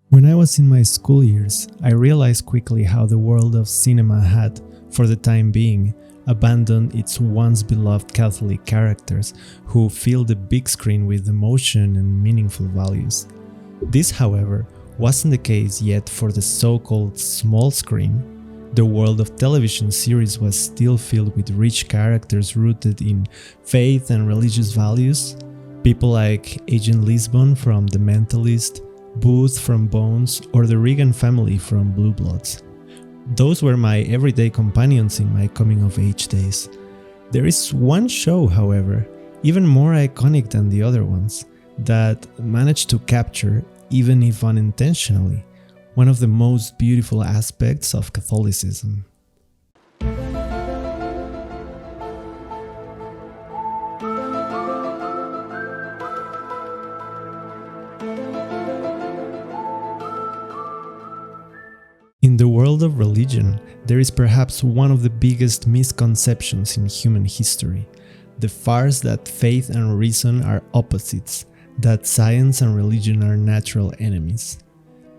When I was in my school years, I realized quickly how the world of cinema had, for the time being, abandoned its once beloved Catholic characters who fill the big screen with emotion and meaningful values. This, however, wasn't the case yet for the so-called small screen. The world of television series was still filled with rich characters rooted in faith and religious values. People like Agent Lisbon from The Mentalist, Booth from Bones, or the Regan family from Blue Bloods. Those were my everyday companions in my coming-of-age days. There is one show, however, even more iconic than the other ones, that managed to capture, even if unintentionally, one of the most beautiful aspects of Catholicism. In the world of religion, there is perhaps one of the biggest misconceptions in human history: the farce that faith and reason are opposites, that science and religion are natural enemies.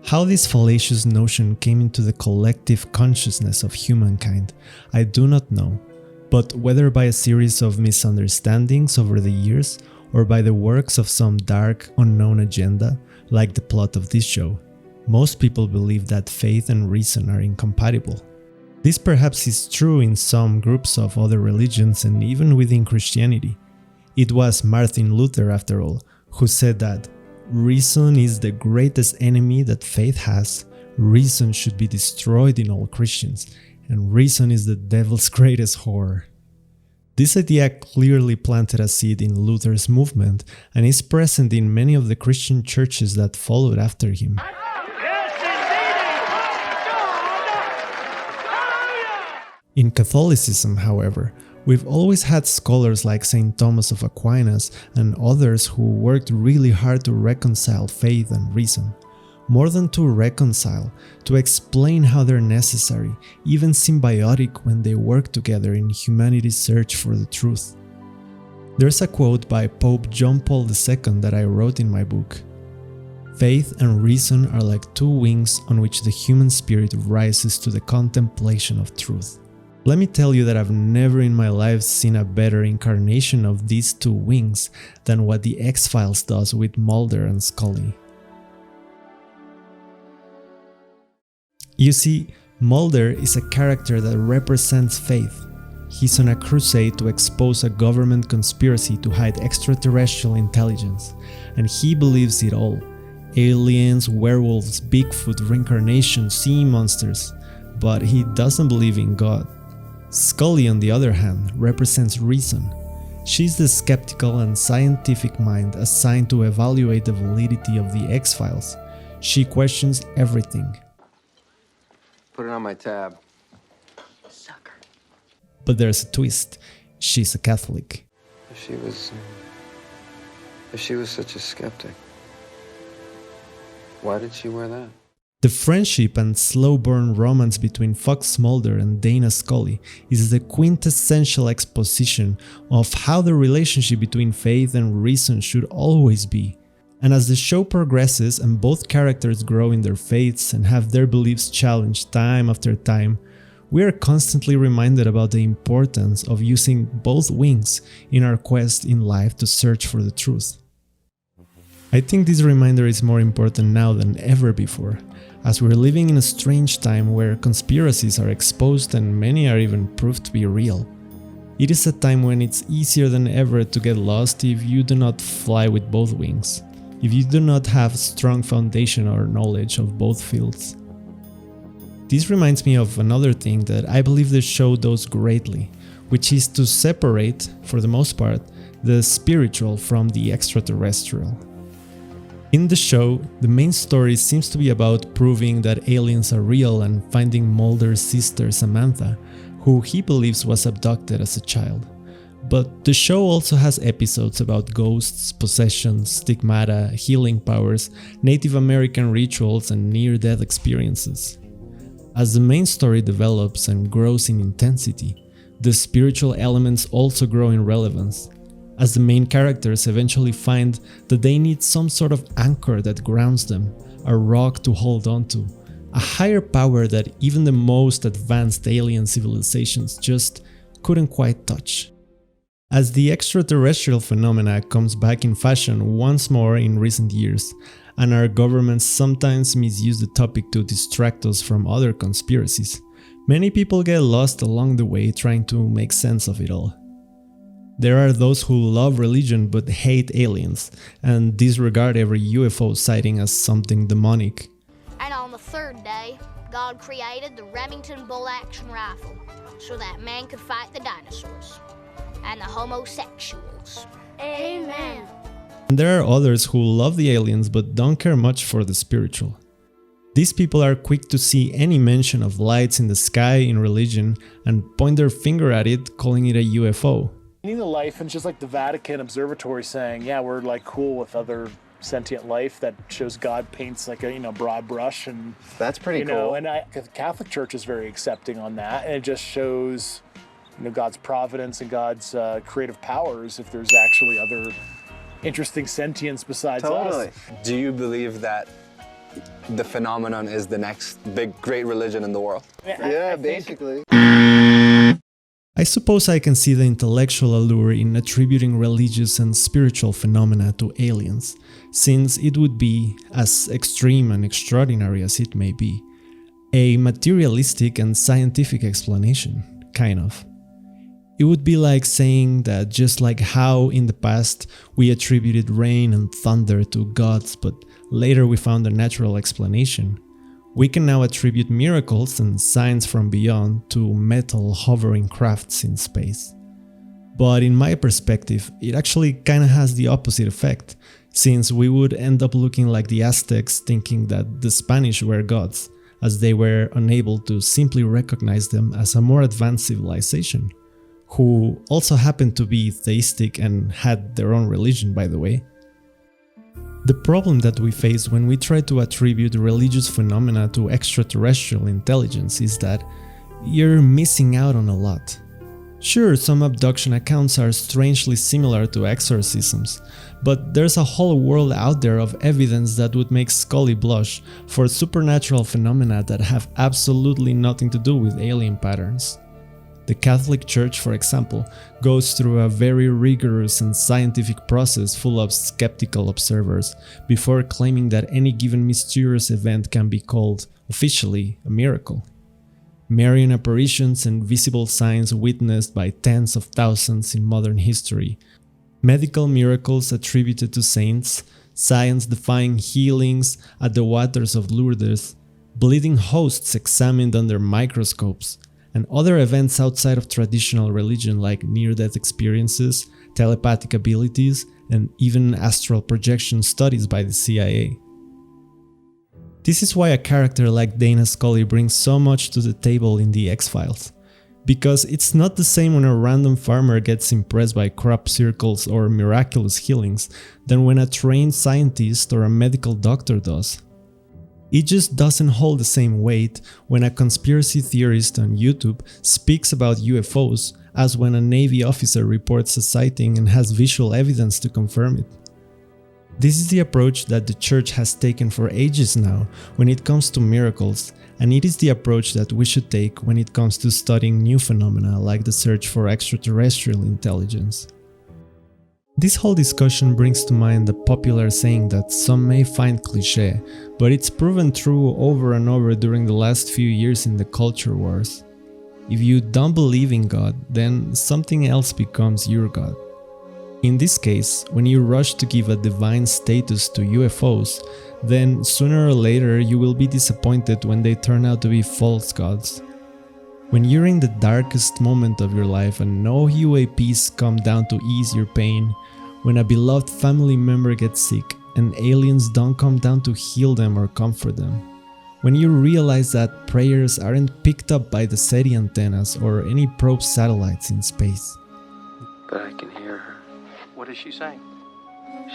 How this fallacious notion came into the collective consciousness of humankind, I do not know, but whether by a series of misunderstandings over the years or by the works of some dark, unknown agenda, like the plot of this show, most people believe that faith and reason are incompatible. This perhaps is true in some groups of other religions and even within Christianity. It was Martin Luther, after all, who said that reason is the greatest enemy that faith has, reason should be destroyed in all Christians, and reason is the devil's greatest horror. This idea clearly planted a seed in Luther's movement and is present in many of the Christian churches that followed after him. In Catholicism, however, we've always had scholars like St. Thomas of Aquinas and others who worked really hard to reconcile faith and reason. More than to reconcile, to explain how they're necessary, even symbiotic when they work together in humanity's search for the truth. There's a quote by Pope John Paul II that I wrote in my book. Faith and reason are like two wings on which the human spirit rises to the contemplation of truth. Let me tell you that I've never in my life seen a better incarnation of these two wings than what the X-Files does with Mulder and Scully. You see, Mulder is a character that represents faith. He's on a crusade to expose a government conspiracy to hide extraterrestrial intelligence, and he believes it all. Aliens, werewolves, Bigfoot, reincarnation, sea monsters, but he doesn't believe in God. Scully, on the other hand, represents reason. She's the skeptical and scientific mind assigned to evaluate the validity of the X-Files. She questions everything. Put it on my tab. Sucker. But there's a twist. She's a Catholic. If she was such a skeptic, why did she wear that? The friendship and slow-burn romance between Fox Mulder and Dana Scully is the quintessential exposition of how the relationship between faith and reason should always be. And as the show progresses and both characters grow in their faiths and have their beliefs challenged time after time, we are constantly reminded about the importance of using both wings in our quest in life to search for the truth. I think this reminder is more important now than ever before, as we're living in a strange time where conspiracies are exposed and many are even proved to be real. It is a time when it's easier than ever to get lost if you do not fly with both wings, if you do not have strong foundation or knowledge of both fields. This reminds me of another thing that I believe the show does greatly, which is to separate, for the most part, the spiritual from the extraterrestrial. In the show, the main story seems to be about proving that aliens are real and finding Mulder's sister Samantha, who he believes was abducted as a child. But the show also has episodes about ghosts, possessions, stigmata, healing powers, Native American rituals, and near-death experiences. As the main story develops and grows in intensity, the spiritual elements also grow in relevance, as the main characters eventually find that they need some sort of anchor that grounds them, a rock to hold onto, a higher power that even the most advanced alien civilizations just couldn't quite touch. As the extraterrestrial phenomena comes back in fashion once more in recent years, and our governments sometimes misuse the topic to distract us from other conspiracies, many people get lost along the way trying to make sense of it all. There are those who love religion but hate aliens, and disregard every UFO sighting as something demonic. And on the third day, God created the Remington bolt-action rifle so that man could fight the dinosaurs and the homosexuals. Amen. And there are others who love the aliens but don't care much for the spiritual. These people are quick to see any mention of lights in the sky in religion and point their finger at it, calling it a UFO. The life, and just like the Vatican Observatory saying, yeah, we're like cool with other sentient life, that shows God paints like a broad brush, and That's pretty cool. And the Catholic Church is very accepting on that, and it just shows God's providence and God's creative powers if there's actually other interesting sentience besides Totally. us. Do you believe that the phenomenon is the next big great religion in the world? Yeah, I think basically. I suppose I can see the intellectual allure in attributing religious and spiritual phenomena to aliens, since it would be, as extreme and extraordinary as it may be, a materialistic and scientific explanation, kind of. It would be like saying that just like how in the past we attributed rain and thunder to gods, but later we found a natural explanation, we can now attribute miracles and signs from beyond to metal hovering crafts in space. But in my perspective, it actually kinda has the opposite effect, since we would end up looking like the Aztecs thinking that the Spanish were gods, as they were unable to simply recognize them as a more advanced civilization, who also happened to be theistic and had their own religion, by the way. The problem that we face when we try to attribute religious phenomena to extraterrestrial intelligence is that you're missing out on a lot. Sure, some abduction accounts are strangely similar to exorcisms, but there's a whole world out there of evidence that would make Scully blush for supernatural phenomena that have absolutely nothing to do with alien patterns. The Catholic Church, for example, goes through a very rigorous and scientific process full of skeptical observers before claiming that any given mysterious event can be called, officially, a miracle. Marian apparitions and visible signs witnessed by tens of thousands in modern history, medical miracles attributed to saints, science-defying healings at the waters of Lourdes, bleeding hosts examined under microscopes, and other events outside of traditional religion like near-death experiences, telepathic abilities, and even astral projection studies by the CIA. This is why a character like Dana Scully brings so much to the table in the X-Files. Because it's not the same when a random farmer gets impressed by crop circles or miraculous healings than when a trained scientist or a medical doctor does. It just doesn't hold the same weight when a conspiracy theorist on YouTube speaks about UFOs as when a Navy officer reports a sighting and has visual evidence to confirm it. This is the approach that the church has taken for ages now when it comes to miracles, and it is the approach that we should take when it comes to studying new phenomena like the search for extraterrestrial intelligence. This whole discussion brings to mind the popular saying that some may find cliché, but it's proven true over and over during the last few years in the culture wars. If you don't believe in God, then something else becomes your God. In this case, when you rush to give a divine status to UFOs, then sooner or later you will be disappointed when they turn out to be false gods. When you're in the darkest moment of your life and no UAPs come down to ease your pain, when a beloved family member gets sick and aliens don't come down to heal them or comfort them, when you realize that prayers aren't picked up by the SETI antennas or any probe satellites in space. But I can hear her. What is she saying?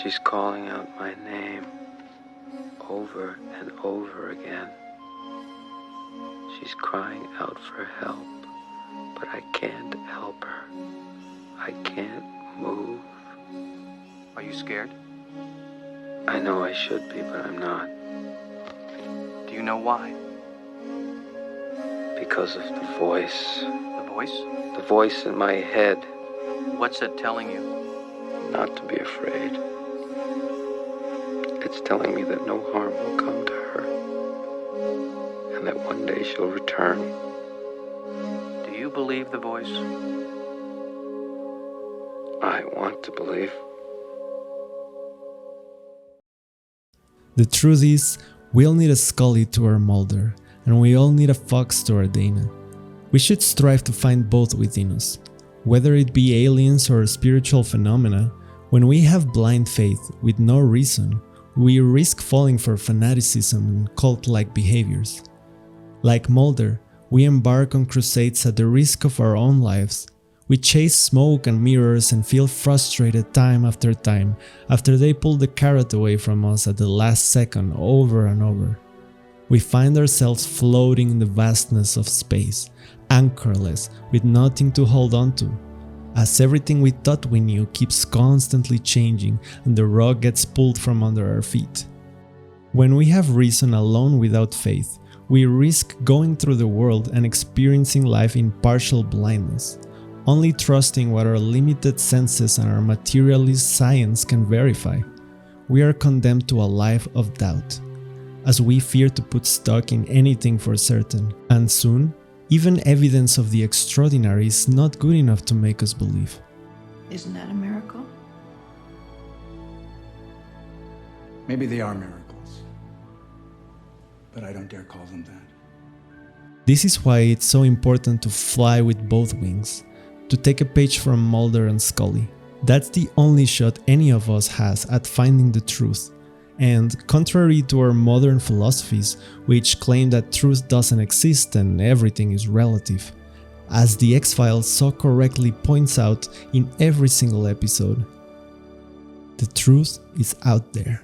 She's calling out my name over and over again. She's crying out for help, but I can't help her. I can't move. Are you scared? I know I should be, but I'm not. you know why? Because of the voice. The voice? The voice in my head. What's it telling you? Not to be afraid. It's telling me that no harm will come to her. And that one day she'll return. Do you believe the voice? I want to believe. The truth is, we all need a Scully to our Mulder, and we all need a Fox to our Dana. We should strive to find both within us. Whether it be aliens or spiritual phenomena, when we have blind faith with no reason, we risk falling for fanaticism and cult-like behaviors. Like Mulder, we embark on crusades at the risk of our own lives. We chase smoke and mirrors and feel frustrated time after time after they pull the carrot away from us at the last second over and over. We find ourselves floating in the vastness of space, anchorless, with nothing to hold on to, as everything we thought we knew keeps constantly changing and the rug gets pulled from under our feet. When we have reason alone without faith, we risk going through the world and experiencing life in partial blindness, only trusting what our limited senses and our materialist science can verify. We are condemned to a life of doubt, as we fear to put stock in anything for certain, and soon, even evidence of the extraordinary is not good enough to make us believe. Isn't that a miracle? Maybe they are miracles, but I don't dare call them that. This is why it's so important to fly with both wings, to take a page from Mulder and Scully. That's the only shot any of us has at finding the truth. And contrary to our modern philosophies, which claim that truth doesn't exist and everything is relative, as the X-Files so correctly points out in every single episode, the truth is out there.